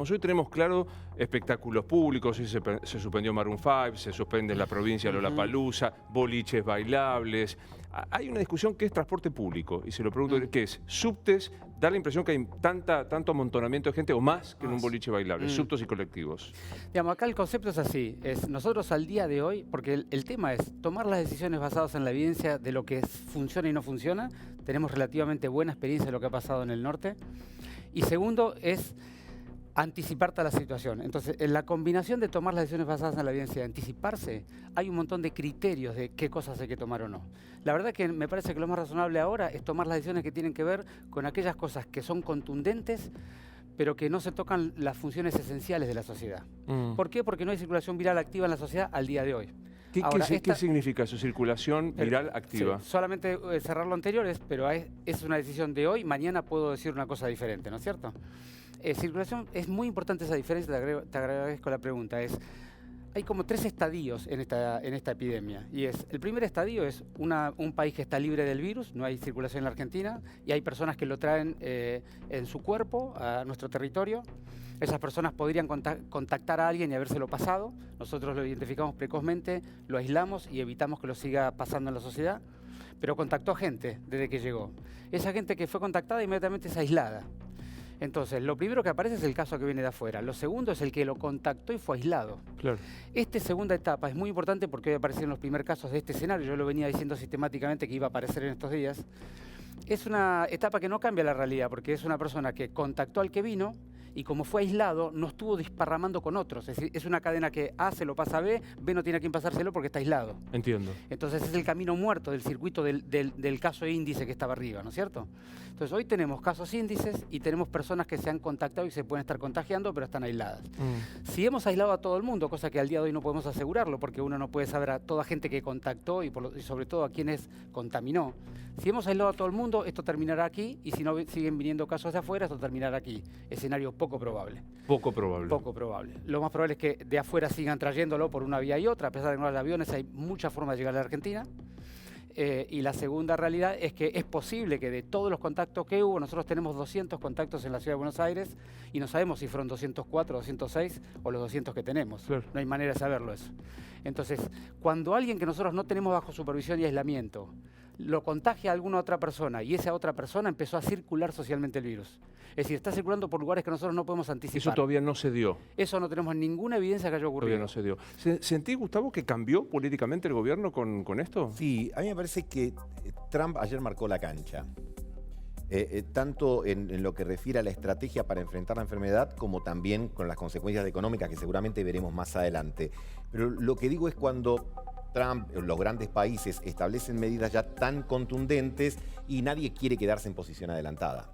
Hoy tenemos claro espectáculos públicos, hoy se suspendió Maroon 5, se suspende en la provincia Lollapalooza, boliches bailables. Hay una discusión que es transporte público, y se lo pregunto, ¿qué es? Subtes, da la impresión que hay tanto amontonamiento de gente o más que en un boliche bailable, subtos y colectivos. Digamos, acá el concepto es así, nosotros al día de hoy, porque el tema es tomar las decisiones basadas en la evidencia de lo que funciona y no funciona. Tenemos relativamente buena experiencia de lo que ha pasado en el norte. Y segundo es anticiparte a la situación. Entonces, en la combinación de tomar las decisiones basadas en la evidencia y anticiparse, hay un montón de criterios de qué cosas hay que tomar o no. La verdad que me parece que lo más razonable ahora es tomar las decisiones que tienen que ver con aquellas cosas que son contundentes, pero que no se tocan las funciones esenciales de la sociedad. ¿Por qué? Porque no hay circulación viral activa en la sociedad al día de hoy. ¿Qué significa su circulación viral activa? Sí, solamente cerrar lo anterior, pero es una decisión de hoy. Mañana puedo decir una cosa diferente, ¿no es cierto? Circulación, es muy importante esa diferencia, te agradezco la pregunta. Hay como 3 estadios en esta epidemia. Y el primer estadio es un país que está libre del virus, no hay circulación en la Argentina, y hay personas que lo traen en su cuerpo a nuestro territorio. Esas personas podrían contactar a alguien y habérselo pasado. Nosotros lo identificamos precozmente, lo aislamos y evitamos que lo siga pasando en la sociedad. Pero contactó a gente desde que llegó. Esa gente que fue contactada inmediatamente es aislada. Entonces, lo primero que aparece es el caso que viene de afuera. Lo segundo es el que lo contactó y fue aislado. Claro. Esta segunda etapa es muy importante porque hoy aparecieron los primeros casos de este escenario. Yo lo venía diciendo sistemáticamente que iba a aparecer en estos días. Es una etapa que no cambia la realidad porque es una persona que contactó al que vino y como fue aislado, no estuvo desparramando con otros. Es decir, es una cadena que A se lo pasa a B, B no tiene a quién pasárselo porque está aislado. Entiendo. Entonces es el camino muerto del circuito del caso índice que estaba arriba, ¿no es cierto? Entonces hoy tenemos casos índices y tenemos personas que se han contactado y se pueden estar contagiando, pero están aisladas. Si hemos aislado a todo el mundo, cosa que al día de hoy no podemos asegurarlo, porque uno no puede saber a toda gente que contactó y sobre todo a quienes contaminó. Si hemos aislado a todo el mundo, esto terminará aquí, y si no siguen viniendo casos de afuera, esto terminará aquí. Escenario poco probable. Poco probable. Poco probable. Lo más probable es que de afuera sigan trayéndolo por una vía y otra. A pesar de que no hay aviones, hay muchas formas de llegar a la Argentina. Y la segunda realidad es que es posible que de todos los contactos que hubo, nosotros tenemos 200 contactos en la Ciudad de Buenos Aires y no sabemos si fueron 204, 206 o los 200 que tenemos. Claro. No hay manera de saberlo eso. Entonces, cuando alguien que nosotros no tenemos bajo supervisión y aislamiento lo contagia a alguna otra persona y esa otra persona empezó a circular socialmente el virus. Es decir, está circulando por lugares que nosotros no podemos anticipar. Eso todavía no se dio. Eso no tenemos ninguna evidencia que haya ocurrido. Todavía no se dio. ¿Sentí, Gustavo, que cambió políticamente el gobierno con esto? Sí, a mí me parece que Trump ayer marcó la cancha. Tanto en lo que refiere a la estrategia para enfrentar la enfermedad, como también con las consecuencias económicas que seguramente veremos más adelante. Pero lo que digo es cuando Trump, los grandes países, establecen medidas ya tan contundentes y nadie quiere quedarse en posición adelantada.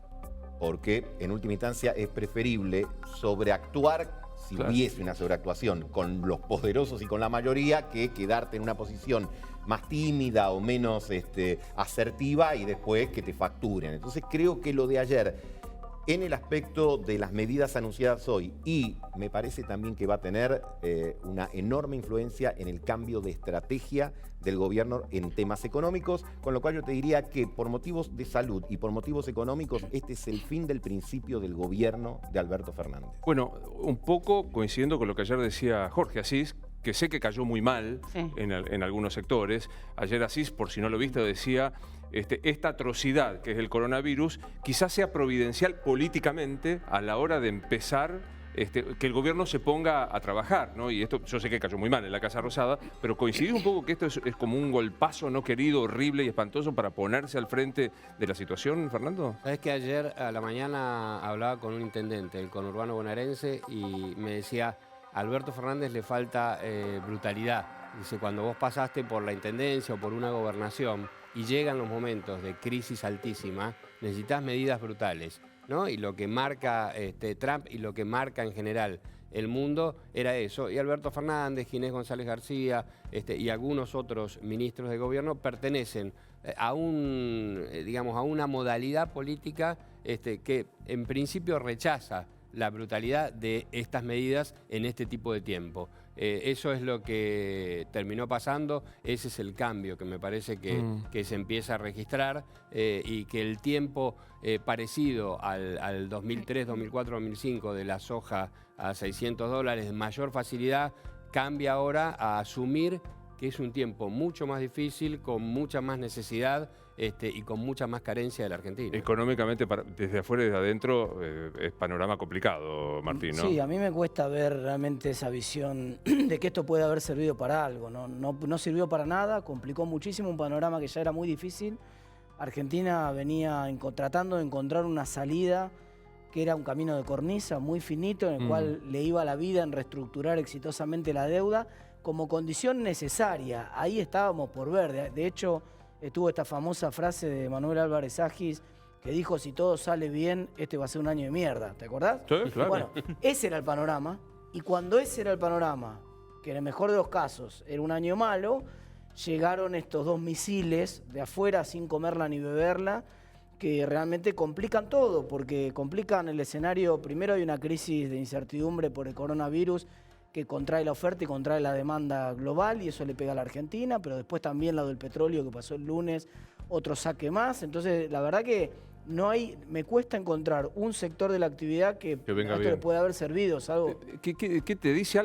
Porque en última instancia es preferible sobreactuar, si hubiese una sobreactuación con los poderosos y con la mayoría, que quedarte en una posición más tímida o menos asertiva y después que te facturen. Entonces creo que lo de ayer, en el aspecto de las medidas anunciadas hoy, y me parece también que va a tener una enorme influencia en el cambio de estrategia del gobierno en temas económicos, con lo cual yo te diría que por motivos de salud y por motivos económicos, este es el fin del principio del gobierno de Alberto Fernández. Bueno, un poco coincidiendo con lo que ayer decía Jorge Asís, que sé que cayó muy mal en algunos sectores. Ayer Asís, por si no lo viste, decía esta atrocidad que es el coronavirus quizás sea providencial políticamente a la hora de empezar que el gobierno se ponga a trabajar, ¿no? Y esto yo sé que cayó muy mal en la Casa Rosada, pero coincidí un poco que esto es como un golpazo no querido, horrible y espantoso para ponerse al frente de la situación, Fernando. Sabes que ayer a la mañana hablaba con un intendente, el conurbano bonaerense, y me decía: a Alberto Fernández le falta brutalidad. Dice, cuando vos pasaste por la intendencia o por una gobernación y llegan los momentos de crisis altísima, necesitas medidas brutales, ¿no? Y lo que marca Trump y lo que marca en general el mundo era eso. Y Alberto Fernández, Ginés González García y algunos otros ministros de gobierno pertenecen a una modalidad política que en principio rechaza la brutalidad de estas medidas en este tipo de tiempo. Eso es lo que terminó pasando, ese es el cambio que me parece que se empieza a registrar y que el tiempo parecido al 2003, 2004, 2005 de la soja a $600 de mayor facilidad, cambia ahora a asumir que es un tiempo mucho más difícil, con mucha más necesidad y con mucha más carencia de la Argentina. Económicamente, desde afuera y desde adentro, es panorama complicado, Martín, ¿no? Sí, a mí me cuesta ver realmente esa visión de que esto puede haber servido para algo. No sirvió para nada, complicó muchísimo un panorama que ya era muy difícil. Argentina venía tratando de encontrar una salida que era un camino de cornisa muy finito, en el cual le iba la vida en reestructurar exitosamente la deuda como condición necesaria. Ahí estábamos por ver. De hecho, estuvo esta famosa frase de Manuel Álvarez Agis que dijo: si todo sale bien, este va a ser un año de mierda. ¿Te acordás? Sí, claro. Bueno, ese era el panorama. Y cuando ese era el panorama, que en el mejor de los casos era un año malo, llegaron estos dos misiles de afuera sin comerla ni beberla, que realmente complican todo, porque complican el escenario. Primero hay una crisis de incertidumbre por el coronavirus que contrae la oferta y contrae la demanda global, y eso le pega a la Argentina, pero después también la del petróleo que pasó el lunes, otro saque más. Entonces, la verdad que me cuesta encontrar un sector de la actividad que venga a esto bien. le puede haber servido, salvo... ¿Qué te dice algo?